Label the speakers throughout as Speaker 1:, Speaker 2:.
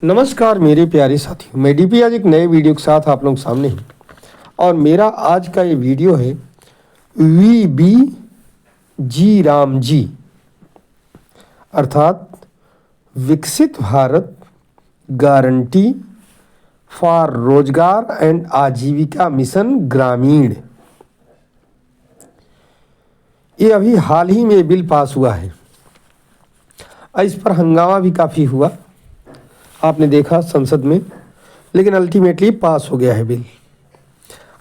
Speaker 1: नमस्कार मेरे प्यारे साथियों, मैं डीपी आज एक नए वीडियो के साथ आप लोगों के सामने हूँ। और मेरा आज का ये वीडियो है वी बी जी राम जी, अर्थात विकसित भारत गारंटी फॉर रोजगार एंड आजीविका मिशन ग्रामीण। ये अभी हाल ही में बिल पास हुआ है। इस पर हंगामा भी काफ़ी हुआ, आपने देखा संसद में, लेकिन अल्टीमेटली पास हो गया है बिल।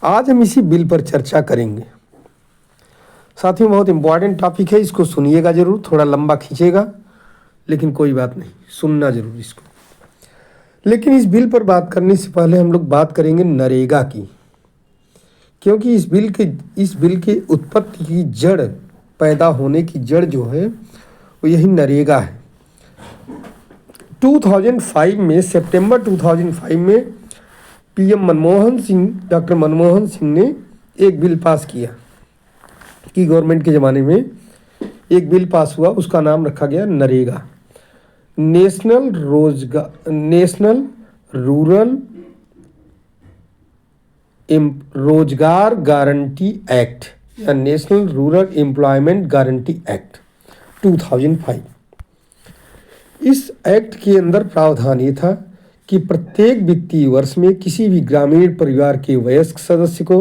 Speaker 1: आज हम इसी बिल पर चर्चा करेंगे। साथियों, बहुत इम्पॉर्टेंट टॉपिक है, इसको सुनिएगा ज़रूर। थोड़ा लंबा खींचेगा लेकिन कोई बात नहीं, सुनना ज़रूर इसको। लेकिन इस बिल पर बात करने से पहले हम लोग बात करेंगे नरेगा की, क्योंकि इस बिल के उत्पत्ति की जड़, पैदा होने की जड़ जो है वो यही नरेगा है। 2005 में, सितंबर 2005 में पीएम मनमोहन सिंह, डॉक्टर मनमोहन सिंह ने एक बिल पास किया कि गवर्नमेंट के ज़माने में एक बिल पास हुआ, उसका नाम रखा गया नरेगा, नेशनल रूरल रोजगार गारंटी एक्ट या national rural employment guarantee act 2005। इस एक्ट के अंदर प्रावधान ये था कि प्रत्येक वित्तीय वर्ष में किसी भी ग्रामीण परिवार के वयस्क सदस्य को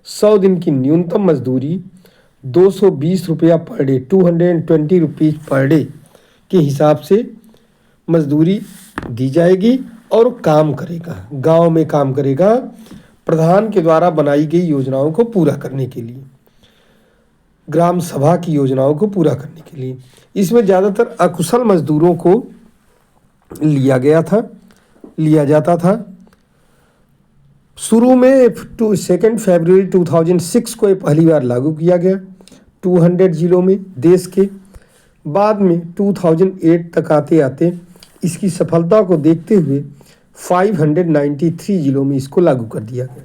Speaker 1: 100 दिन की न्यूनतम मजदूरी 220 रुपया per day, 220 rupees per day के हिसाब से मजदूरी दी जाएगी और काम करेगा, गांव में काम करेगा, प्रधान के द्वारा बनाई गई योजनाओं को पूरा करने के लिए, ग्राम सभा की योजनाओं को पूरा करने के लिए। इसमें ज़्यादातर अकुशल मजदूरों को लिया जाता था। शुरू में 2 फरवरी 2006 को ये पहली बार लागू किया गया 200 जिलों में देश के। बाद में 2008 तक आते आते इसकी सफलता को देखते हुए 593 जिलों में इसको लागू कर दिया गया।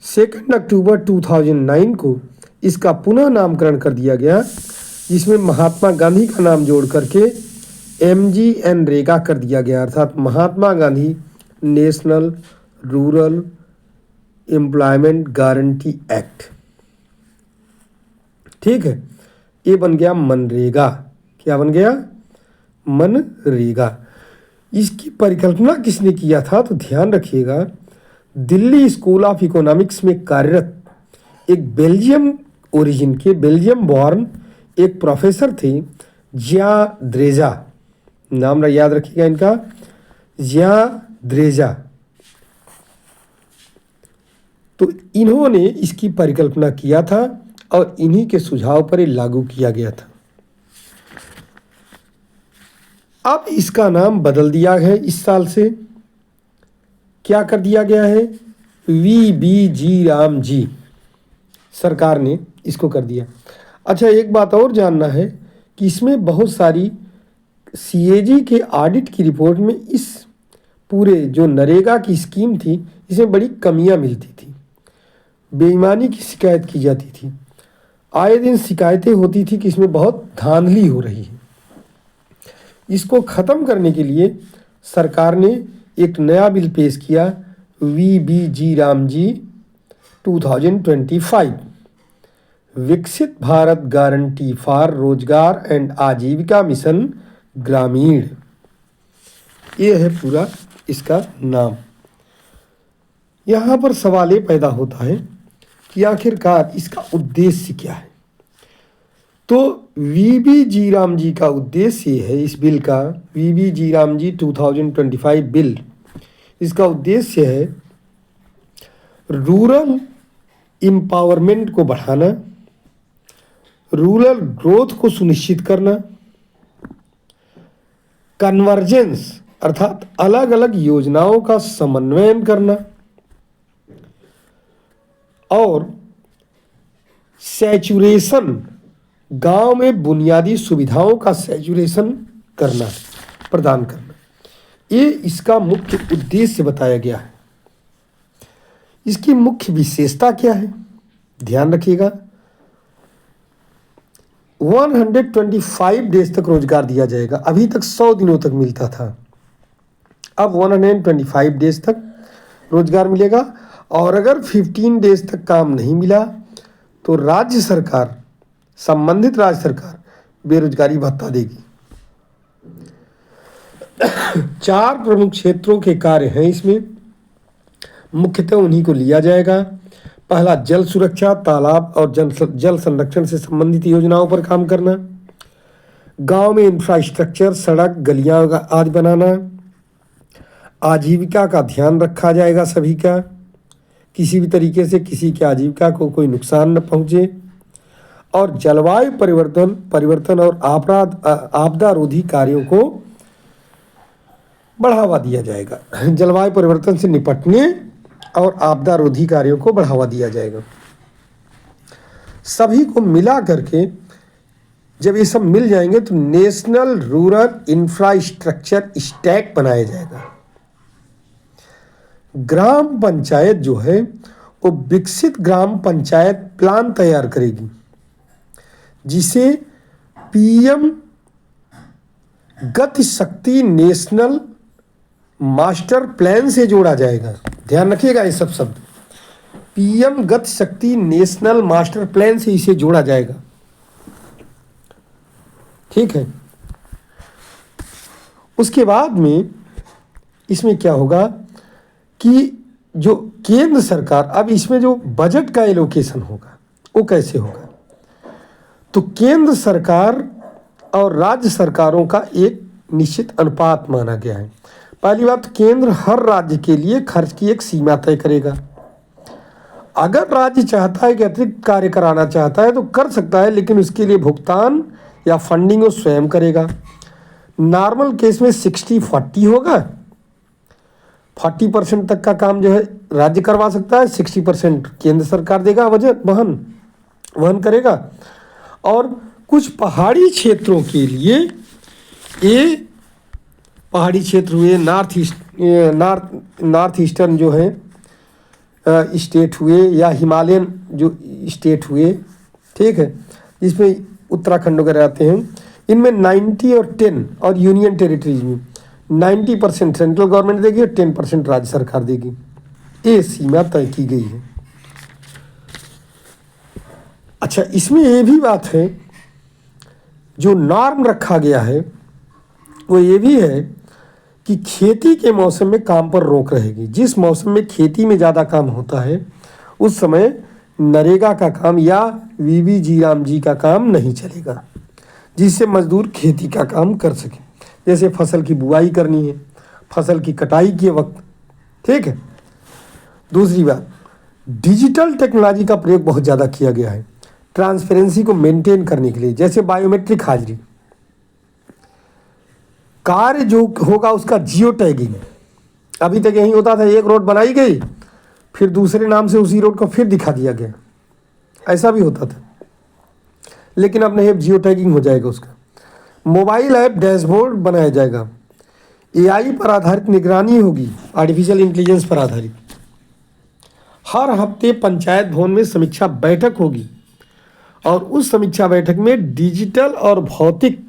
Speaker 1: 2 अक्टूबर 2009 को इसका पुनः नामकरण कर दिया गया, जिसमें महात्मा गांधी का नाम जोड़ करके MGNREGA कर दिया गया, अर्थात Mahatma Gandhi national rural employment guarantee act. ठीक है, ये बन गया मनरेगा। क्या बन गया? मनरेगा। इसकी परिकल्पना किसने किया था? तो ध्यान रखिएगा, दिल्ली स्कूल ऑफ इकोनॉमिक्स में कार्यरत एक बेल्जियम ओरिजिन के, बेल्जियम बॉर्न एक प्रोफेसर थे, जिया द्रेजा, नाम याद रखिएगा इनका, जिया द्रेजा। तो इन्होंने इसकी परिकल्पना किया था और इन्हीं के सुझाव पर ये लागू किया गया था। अब इसका नाम बदल दिया है इस साल से। क्या कर दिया गया है? VBG राम जी, सरकार ने इसको कर दिया। अच्छा, एक बात और जानना है कि इसमें बहुत सारी CAG के ऑडिट की रिपोर्ट में इस पूरे जो नरेगा की स्कीम थी, इसमें बड़ी कमियां मिलती थी, बेईमानी की शिकायत की जाती थी। आए दिन शिकायतें होती थी कि इसमें बहुत धांधली हो रही है। इसको ख़त्म करने के लिए सरकार ने एक नया बिल पेश किया, VBG राम जी 2025, विकसित भारत गारंटी फॉर रोजगार एंड आजीविका मिशन ग्रामीण। ये है पूरा इसका नाम। यहाँ पर सवाल ये पैदा होता है कि आखिरकार इसका उद्देश्य क्या है? तो VBG राम जी का उद्देश्य है, इस बिल का, VBG राम जी 2025 बिल, इसका उद्देश्य है रूरल एम्पावरमेंट को बढ़ाना, रूरल ग्रोथ को सुनिश्चित करना, कन्वर्जेंस अर्थात अलग अलग योजनाओं का समन्वयन करना और सैचुरेशन, गांव में बुनियादी सुविधाओं का सैचुरेशन करना, प्रदान करना। ये इसका मुख्य उद्देश्य बताया गया है। इसकी मुख्य विशेषता क्या है? ध्यान रखिएगा, 125 डेज तक रोजगार दिया जाएगा। अभी तक 100 दिनों तक मिलता था, अब 125 डेज तक रोजगार मिलेगा, और अगर 15 डेज तक काम नहीं मिला तो राज्य सरकार, संबंधित राज्य सरकार बेरोजगारी भत्ता देगी। 4 प्रमुख क्षेत्रों के कार्य हैं इसमें, मुख्यतः उन्हीं को लिया जाएगा। पहला, जल सुरक्षा, तालाब और जल संरक्षण से संबंधित योजनाओं पर काम करना। गांव में इंफ्रास्ट्रक्चर, सड़क, गलियां आदि बनाना। आजीविका का ध्यान रखा जाएगा सभी का, किसी भी तरीके से किसी की आजीविका को कोई नुकसान न पहुंचे। और जलवायु परिवर्तन और आपदा रोधी कार्यों को बढ़ावा दिया जाएगा। जलवायु परिवर्तन से निपटने और आपदा रोधी कार्यों को बढ़ावा दिया जाएगा। सभी को मिला करके जब ये सब मिल जाएंगे तो नेशनल रूरल इंफ्रास्ट्रक्चर स्टैक बनाया जाएगा। ग्राम पंचायत जो है वो विकसित ग्राम पंचायत प्लान तैयार करेगी, जिसे पीएम गति शक्ति नेशनल मास्टर प्लान से जोड़ा जाएगा। ध्यान रखिएगा ये सब शब्द, पीएम गति शक्ति नेशनल मास्टर प्लान से इसे जोड़ा जाएगा। ठीक है। उसके बाद में इसमें क्या होगा कि जो केंद्र सरकार, अब इसमें जो बजट का एलोकेशन होगा वो कैसे होगा, तो केंद्र सरकार और राज्य सरकारों का एक निश्चित अनुपात माना गया है। पहली बात, केंद्र हर राज्य के लिए खर्च की एक सीमा तय करेगा। अगर राज्य चाहता है कि अतिरिक्त कार्य कराना चाहता है तो कर सकता है, लेकिन उसके लिए भुगतान या फंडिंग वो स्वयं करेगा। नॉर्मल केस में 60-40 होगा, 40% तक का काम जो है राज्य करवा सकता है, 60% केंद्र सरकार देगा, वहन करेगा। और कुछ पहाड़ी क्षेत्रों के लिए, ये पहाड़ी क्षेत्र हुए, नॉर्थ ईस्टर्न जो है स्टेट हुए, या हिमालयन जो स्टेट हुए, ठीक है, जिसमें उत्तराखंड वगैरह आते हैं, इनमें 90 और 10 और यूनियन टेरिटरीज में 90% सेंट्रल गवर्नमेंट देगी और 10% राज्य सरकार देगी। ये सीमा तय की गई है। अच्छा, इसमें ये भी बात है, जो नॉर्म रखा गया है वो ये भी है कि खेती के मौसम में काम पर रोक रहेगी। जिस मौसम में खेती में ज़्यादा काम होता है उस समय नरेगा का काम या वीवी जी राम जी का काम नहीं चलेगा, जिससे मजदूर खेती का काम कर सके। जैसे फसल की बुआई करनी है, फसल की कटाई के वक्त, ठीक है। दूसरी बात, डिजिटल टेक्नोलॉजी का प्रयोग बहुत ज़्यादा किया गया है ट्रांसपेरेंसी को मेंटेन करने के लिए। जैसे बायोमेट्रिक हाजिरी, कार्य जो होगा उसका जियो टैगिंग। अभी तक यही होता था, एक रोड बनाई गई फिर दूसरे नाम से उसी रोड को फिर दिखा दिया गया, ऐसा भी होता था। लेकिन अब नहीं, जियो टैगिंग हो जाएगा उसका। मोबाइल ऐप डैशबोर्ड बनाया जाएगा। एआई पर आधारित निगरानी होगी, आर्टिफिशियल इंटेलिजेंस पर आधारित। हर हफ्ते पंचायत भवन में समीक्षा बैठक होगी और उस समीक्षा बैठक में डिजिटल और भौतिक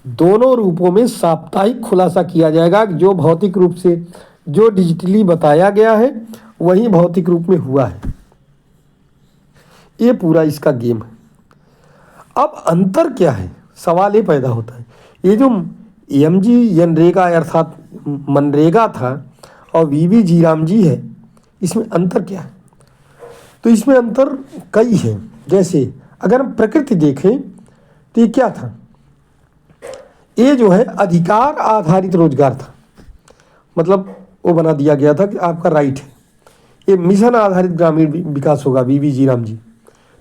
Speaker 1: दोनों रूपों में साप्ताहिक खुलासा किया जाएगा। जो भौतिक रूप से जो डिजिटली बताया गया है वही भौतिक रूप में हुआ है। ये पूरा इसका गेम है। अब अंतर क्या है, सवाल ये पैदा होता है, ये जो एमजी मनरेगा अर्थात मनरेगा था और वीवी जी राम जी है, इसमें अंतर क्या है? तो इसमें अंतर कई हैं। जैसे अगर हम प्रकृति देखें तो ये क्या था, ये जो है अधिकार आधारित रोजगार था। मतलब वो बना दिया गया था कि आपका राइट है। ये मिशन आधारित ग्रामीण विकास होगा, वीवी जी राम जी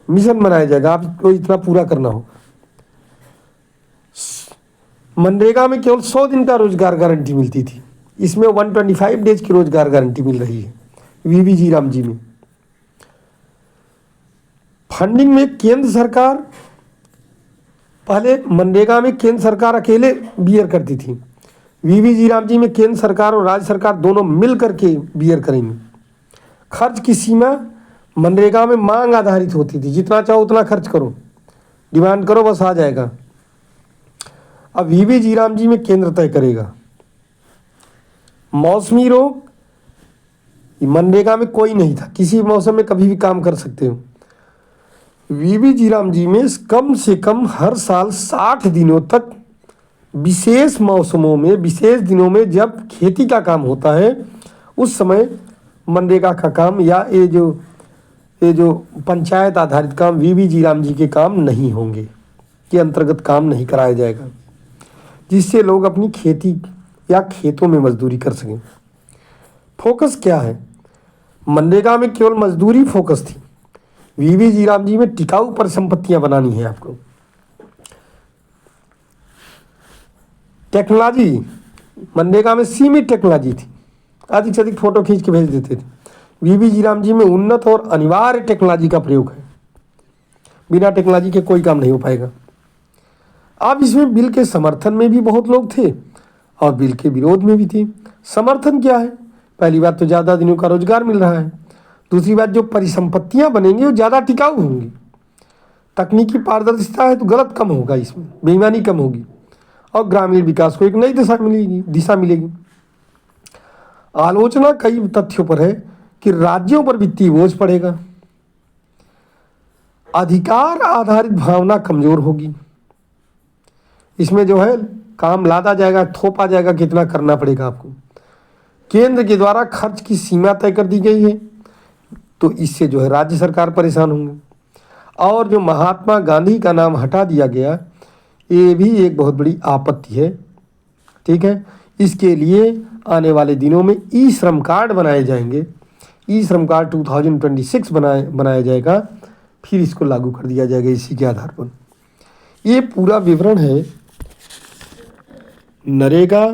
Speaker 1: मिशन बनाया जाएगा, आपको इतना पूरा करना होगा। मनरेगा में केवल 100 दिन का रोजगार गारंटी मिलती थी, इसमें 125 डेज की रोजगार गारंटी मिल रही है वीवी जी राम जी में। फंडिंग में केंद्र सरकार, पहले मनरेगा में केंद्र सरकार अकेले बियर करती थी, वीवी जी राम जी में केंद्र सरकार और राज्य सरकार दोनों मिल करके बियर करेंगे। खर्च की सीमा मनरेगा में मांग आधारित होती थी, जितना चाहो उतना खर्च करो, डिमांड करो बस आ जाएगा। अब वीवी जी राम जी में केंद्र तय करेगा। मौसमी रोग, मनरेगा में कोई नहीं था, किसी मौसम में कभी भी काम कर सकते हो। वीबी जी राम जी में कम से कम हर साल 60 दिनों तक विशेष मौसमों में, विशेष दिनों में जब खेती का काम होता है, उस समय मनरेगा का काम या ये जो पंचायत आधारित काम वीबी जी राम जी के काम नहीं होंगे, के अंतर्गत काम नहीं कराया जाएगा, जिससे लोग अपनी खेती या खेतों में मजदूरी कर सकें। फोकस क्या है? मनरेगा में केवल मजदूरी फोकस थी, वीबी जी राम जी में टिकाऊ परिसंपत्तियां बनानी है आपको। टेक्नोलॉजी, मनरेगा में सीमित टेक्नोलॉजी थी, अधिक से अधिक फोटो खींच के भेज देते थे। वीबी जी राम जी में उन्नत और अनिवार्य टेक्नोलॉजी का प्रयोग है, बिना टेक्नोलॉजी के कोई काम नहीं हो पाएगा। अब इसमें बिल के समर्थन में भी बहुत लोग थे और बिल के विरोध में भी थे। समर्थन क्या है? पहली बात तो ज़्यादा दिनों का रोजगार मिल रहा है, दूसरी बात जो परिसंपत्तियां बनेंगी वो ज़्यादा टिकाऊ होंगी, तकनीकी पारदर्शिता है तो गलत कम होगा, इसमें बेईमानी कम होगी और ग्रामीण विकास को एक नई दिशा मिलेगी। आलोचना कई तथ्यों पर है कि राज्यों पर वित्तीय बोझ पड़ेगा, अधिकार आधारित भावना कमजोर होगी, इसमें जो है काम लादा जाएगा, थोपा जाएगा, कितना करना पड़ेगा आपको। केंद्र के द्वारा खर्च की सीमा तय कर दी गई है, तो इससे जो है राज्य सरकार परेशान होंगे। और जो महात्मा गांधी का नाम हटा दिया गया, ये भी एक बहुत बड़ी आपत्ति है। ठीक है, इसके लिए आने वाले दिनों में ई श्रम कार्ड बनाए जाएंगे, ई श्रम कार्ड 2026 बनाया जाएगा, फिर इसको लागू कर दिया जाएगा इसी के आधार पर। ये पूरा विवरण है नरेगा,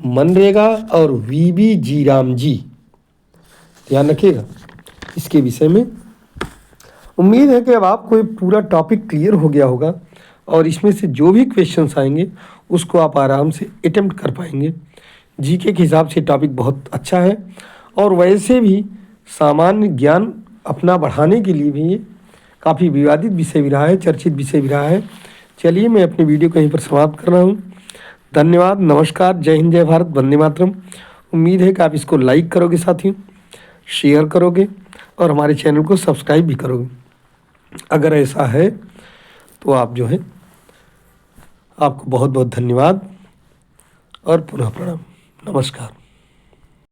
Speaker 1: मनरेगा और वीबी जी राम जी, ध्यान रखिएगा इसके विषय में। उम्मीद है कि अब आपको ये पूरा टॉपिक क्लियर हो गया होगा और इसमें से जो भी क्वेश्चंस आएंगे उसको आप आराम से अटेम्प्ट कर पाएंगे। जीके के हिसाब से टॉपिक बहुत अच्छा है और वैसे भी सामान्य ज्ञान अपना बढ़ाने के लिए भी ये काफ़ी विवादित विषय भी रहा है, चर्चित विषय भी रहा है। चलिए मैं अपनी वीडियो कहीं पर समाप्त कर रहा हूँ। धन्यवाद, नमस्कार, जय हिंद, जय भारत, वंदे मातरम। उम्मीद है कि आप इसको लाइक करोगे, साथियों शेयर करोगे और हमारे चैनल को सब्सक्राइब भी करोगे। अगर ऐसा है तो आप जो है, आपको बहुत बहुत धन्यवाद और पुनः प्रणाम, नमस्कार।